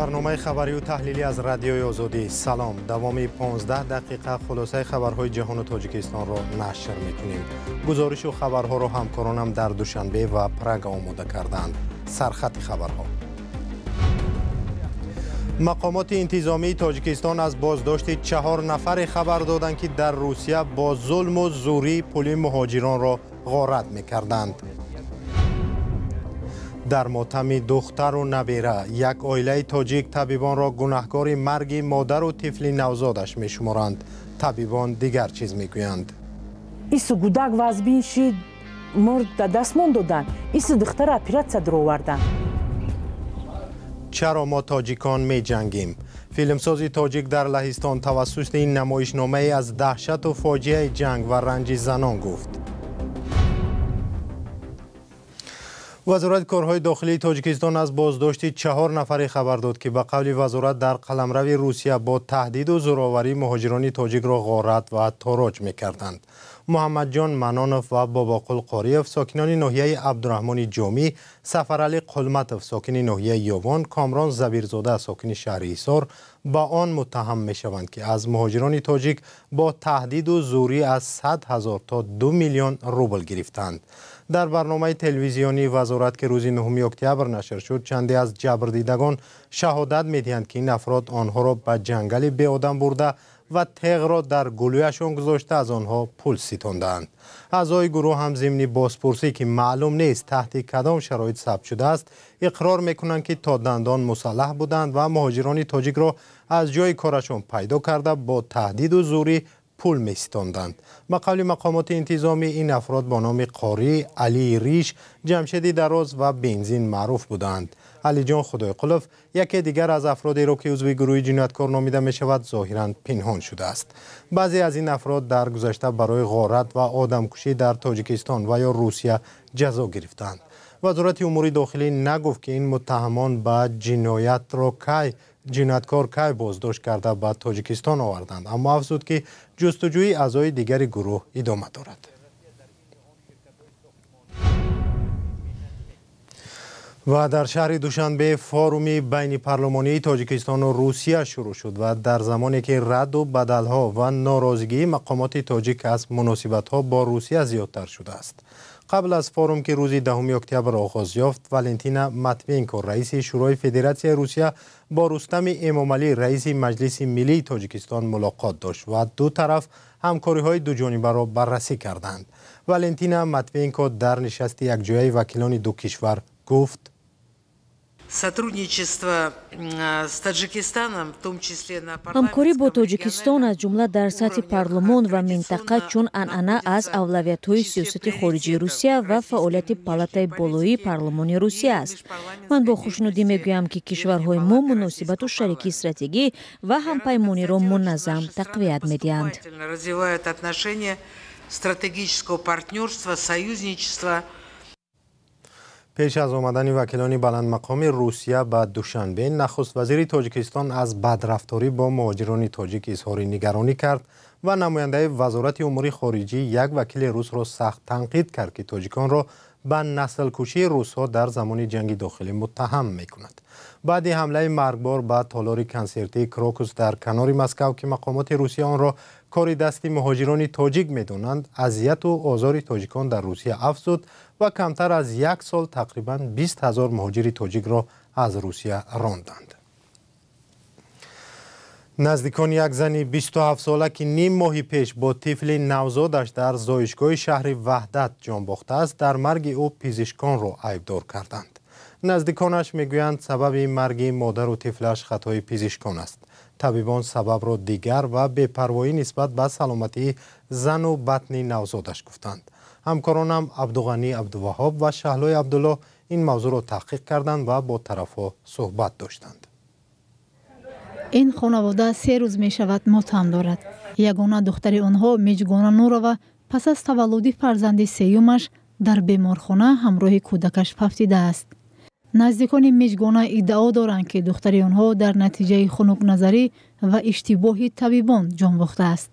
برنامه خبری و تحلیلی از رادیوی آزادی. سلام. دوام 15 دقیقه خلاصه خبرهای جهان و تاجیکستان را نشر می‌کنیم. گزارش و خبرها را همکارانم در دوشنبه و پراگ آماده کردند. سرخط خبرها. مقامات انتظامی تاجیکستان از بازداشت 4 نفر خبر دادند که در روسیه با ظلم و زوری پول مهاجران را غارت می‌کردند. در ماتم دختر و نبیره، یک عائله تاجیک طبیبان را گناهکار مرگ مادر و طفل نوزادش می‌شمارند. طبیبان دیگر چیز می‌گویند. ایسو گودک وزبین شید مرد دستمون دادن. ایسو دختر اپیراتسیا در آوردن. چرا ما تاجیکان می‌جنگیم؟ فیلمسازی تاجیک در لهستان توسط این نمایشنامه از دهشت و فاجعه جنگ و رنج زنان گفت. وزارت کارهای داخلی تاجیکستان از بازداشت 4 نفر خبر داد که به قول وزارت در قلمرو روسیه با تهدید و زورآوری مهاجران تاجیک را غارت و تاراج می‌کردند. محمد جان منانوف و باباقل قاریف ساکنان ناحیه عبدالرحمن جامی، سفرعلی قلمتوف ساکن ناحیه یوان، کامران زبیرزاده ساکن شهر ایسار با آن متهم می‌شوند که از مهاجران تاجیک با تهدید و زوری از 100,000 تا 2 میلیون روبل گرفتند. در برنامه تلویزیونی وزارت که روز 9 اکتبر نشر شد، چندی از جبردیدگان شهادت می‌دهند که این افراد آنها را به جنگل بی آدم برده و تیغ را در گلویشان گذاشته از آنها پول ستاندند. اعضای گروه هم ضمن بازپرسی که معلوم نیست تحت کدام شرایط ثبت شده است، اقرار میکنند که تا دندان مسلح بودند و مهاجران تاجیک را از جای کارشان پیدا کرده با تهدید و زوری پول می‌ستاندند. به قول مقامات انتظامی این افراد با نام قاری، علی ریش، جمشید دراز و بنزین معروف بودند. علی جان خدایقلف یکی دیگر از افرادی را که عضو گروه جنایتکار نامیده می شود ظاهراً پنهان شده است. بعضی از این افراد در گذشته برای غارت و آدمکشی در تاجیکستان و یا روسیه جزا گرفتند. وزارت امور داخلی نگفت که این متهمان به جنایتکار کی بازداشت کرده به تاجیکستان آوردند، اما افزود که جستجوی اعضای دیگر گروه ادامه دارد. و در شهر دوشنبه فورومی بین پارلمانی تاجیکستان و روسیه شروع شد و در زمانی که رد و بدلها و ناراضگی مقامات تاجیک از مناسبت‌ها با روسیه زیادتر شده است. قبل از فوروم که روز 10 اکتبر آغاز یافت، والنتینا ماتوینکو رئیس شورای فدراسیون روسیه با رستم امامعلی رئیس مجلس ملی تاجیکستان ملاقات داشت و دو طرف همکاری‌های دو جانبه را بررسی کردند. والنتینا ماتوینکو در نشست یکجایی وکیلان دو کشور گفت: ҳамкорӣ бо тоҷикистон аз ҷумла дар сатҳи парлумон ва минтақа чун анъана аз авлавиятҳои сиёсати хориҷии русия ва фаъолияти палатаи болоии парлумони русия аст. ман бо хушнудӣ мегӯям ки кишварҳои мо муносибату шарикии стратегӣ ва ҳампаймониро муназзам тақвият медиҳанд. پیش از آمدن وکیلان بلند مقام روسیه به دوشنبه، نخست وزیر تاجیکستان از بدرفتاری با مهاجران تاجیک اظهار نگرانی کرد و نماینده وزارت امور خارجه یک وکیل روس را سخت تنقید کرد که تاجیکان را به نسل کشی روس‌ها در زمان جنگ داخلی متهم می‌کند. بعد حمله مرگبار به تالار کنسرتی کراکوس در کنار مسکو که مقامات روسیه آن را کار دست مهاجران تاجیک می‌دانند، اذیت و آزار تاجیکان در روسیه افزود و کمتر از 1 سال تقریباً 20,000 مهاجر تاجیک را از روسیه راندند. نزدیکان یک زن 27 ساله که نیم ماه پیش با طفل نوزادش در زایشگاه شهر وحدت جان باخته است، در مرگ او پزشکان را عیبدار کردند. نزدیکانش میگویند سبب مرگ مادر و طفلش خطای پزشکان است. طبیبان سبب را دیگر و بی‌پروایی نسبت به سلامتی زن و بطن نوزادش گفتند. همکارانم عبدالغنی عبدالوهاب و شهلای عبدالله این موضوع را تحقیق کردند و با طرفها صحبت داشتند. این خانواده 3 روز می شود ماتم دارد. یگانه دختر آنها میجگانه نورова پس از تولد فرزند سیومش در بیمارخانه همراه کودکش ففتیده است. نزدیکان میجگانه ادعا دارند که دختر آنها در نتیجه خنک نظری و اشتباه طبیبان جان باخته است.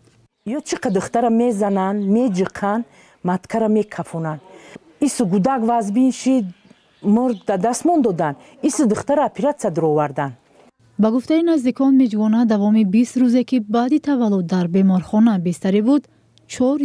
یا چقدر دختر میزنن، میجقن، متکر میکفونن. ایسو گودک وزبین شید مرد دستمون دادن. ایسو دختر اپیراتسیا در آوردن. ба гуфтаи наздикон миҷгона давоми 20 рӯзе ки баъди таваллуд дар беморхона бистарӣ буд 4